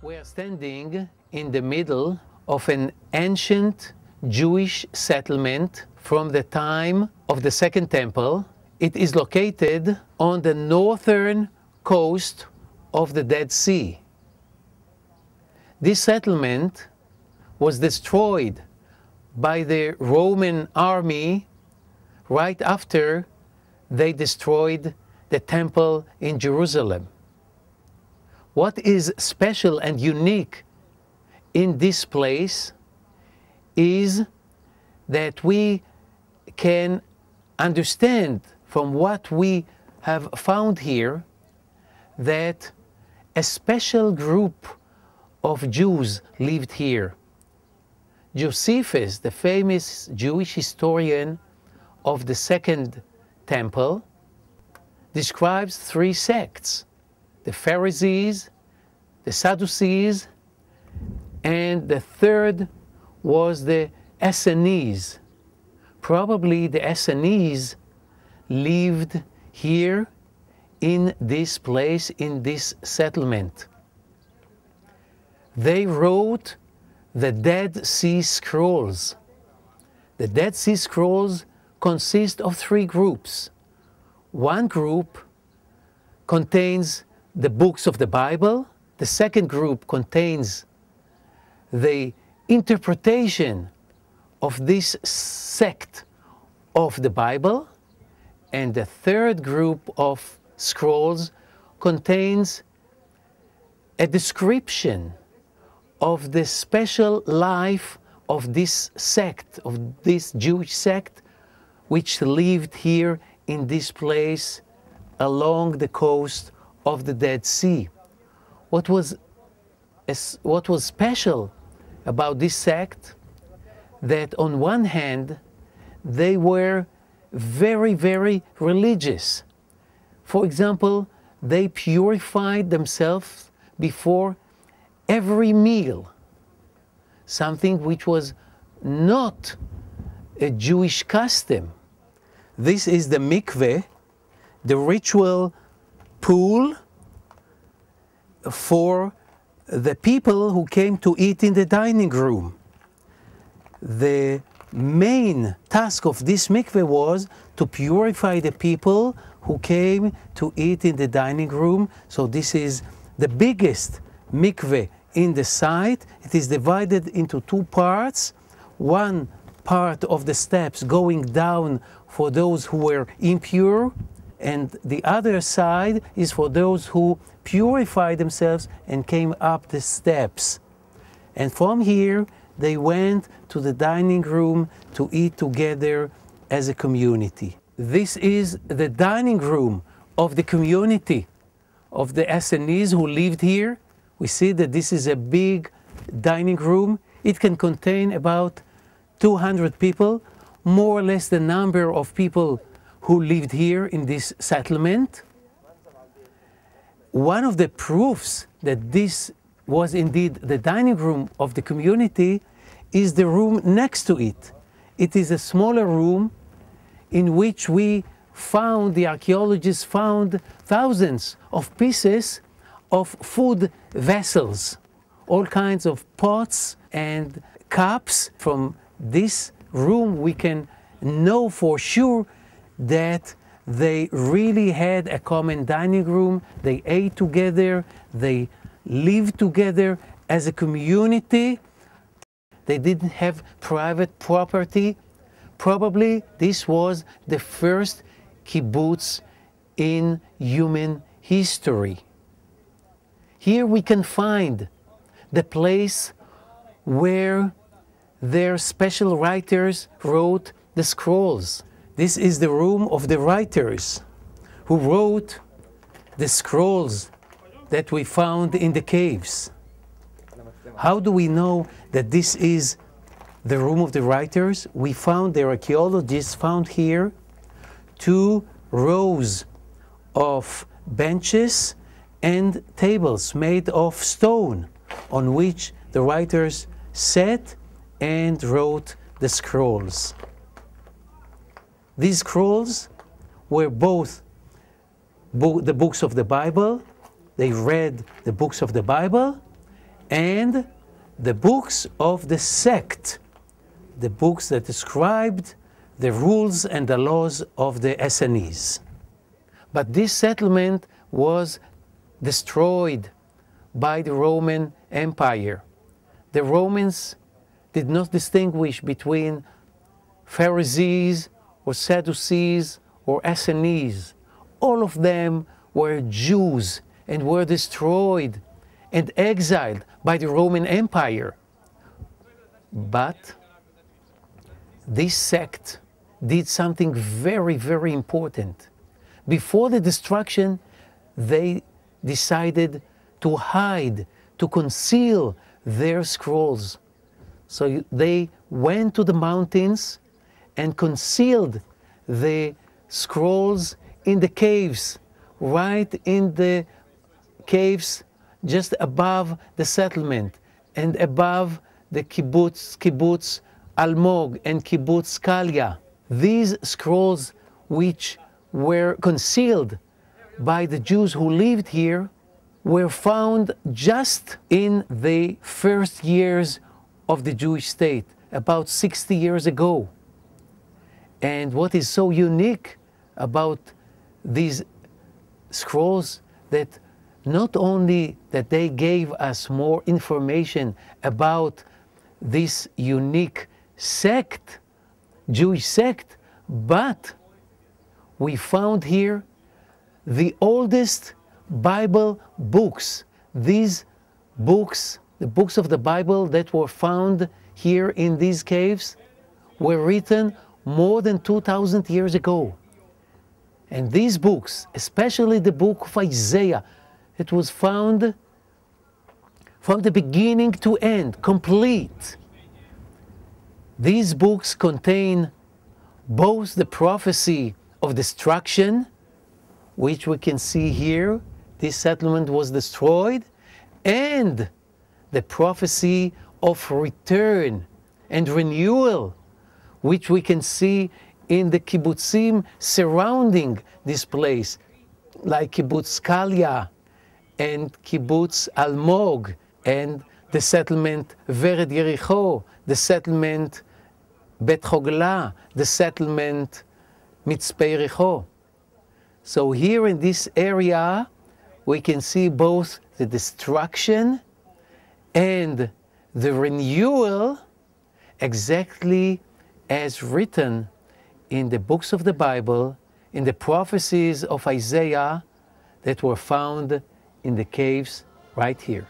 We are standing in the middle of an ancient Jewish settlement from the time of the Second Temple. It is located on the northern coast of the Dead Sea. This settlement was destroyed by the Roman army right after they destroyed the temple in Jerusalem. What is special and unique in this place is that we can understand from what we have found here that a special group of Jews lived here. Josephus, the famous Jewish historian of the Second Temple, describes three sects: the Pharisees, the Sadducees, and the third was the Essenes. Probably the Essenes lived here in this place, in this settlement. They wrote the Dead Sea Scrolls. The Dead Sea Scrolls consist of three groups. One group contains the books of the Bible. The second group contains the interpretation of this sect of the Bible. And the third group of scrolls contains a description of the special life of this sect, of this Jewish sect, which lived here in this place along the coast of the Dead Sea. What was special about this sect? That on one hand, they were very, very religious. For example, they purified themselves before every meal, something which was not a Jewish custom. This is the mikveh, the ritual pool for the people who came to eat in the dining room. The main task of this mikveh was to purify the people who came to eat in the dining room. So this is the biggest mikveh in the site. It is divided into two parts. One part of the steps going down for those who were impure, and the other side is for those who purified themselves and came up the steps. And from here they went to the dining room to eat together as a community. This is the dining room of the community of the Essenes who lived here. We see that this is a big dining room. It can contain about 200 people, more or less the number of people who lived here in this settlement. One of the proofs that this was indeed the dining room of the community is the room next to it. It is a smaller room in which the archaeologists found thousands of pieces of food vessels, all kinds of pots and cups. From this room we can know for sure that they really had a common dining room. They ate together, they lived together as a community. They didn't have private property. Probably this was the first kibbutz in human history. Here we can find the place where their special writers wrote the scrolls. This is the room of the writers who wrote the scrolls that we found in the caves. How do we know that this is the room of the writers? The archaeologists found here 2 rows of benches and tables made of stone on which the writers sat and wrote the scrolls. These scrolls were both the books of the Bible. They read the books of the Bible, and the books of the sect, the books that described the rules and the laws of the Essenes. But this settlement was destroyed by the Roman Empire. The Romans did not distinguish between Pharisees or Sadducees or Essenes. All of them were Jews and were destroyed and exiled by the Roman Empire. But this sect did something very, very important. Before the destruction, they decided to hide, to conceal their scrolls. So they went to the mountains and concealed the scrolls in the caves, right in the caves just above the settlement and above the kibbutz Almog and kibbutz Kalia. These scrolls, which were concealed by the Jews who lived here, were found just in the first years of the Jewish state, about 60 years ago. And what is so unique about these scrolls, that not only that they gave us more information about this unique sect, Jewish sect, but we found here the oldest Bible books. These books, the books of the Bible that were found here in these caves, were written more than 2,000 years ago. And these books, especially the book of Isaiah, it was found from the beginning to end, complete. These books contain both the prophecy of destruction, which we can see here, this settlement was destroyed, and the prophecy of return and renewal, which we can see in the kibbutzim surrounding this place, like kibbutz Kalia and kibbutz Almog, and the settlement Vered Yericho, the settlement Bet Hogla, the settlement Mitzpeh Yericho. So here in this area, we can see both the destruction and the renewal, exactly as written in the books of the Bible, in the prophecies of Isaiah that were found in the caves right here.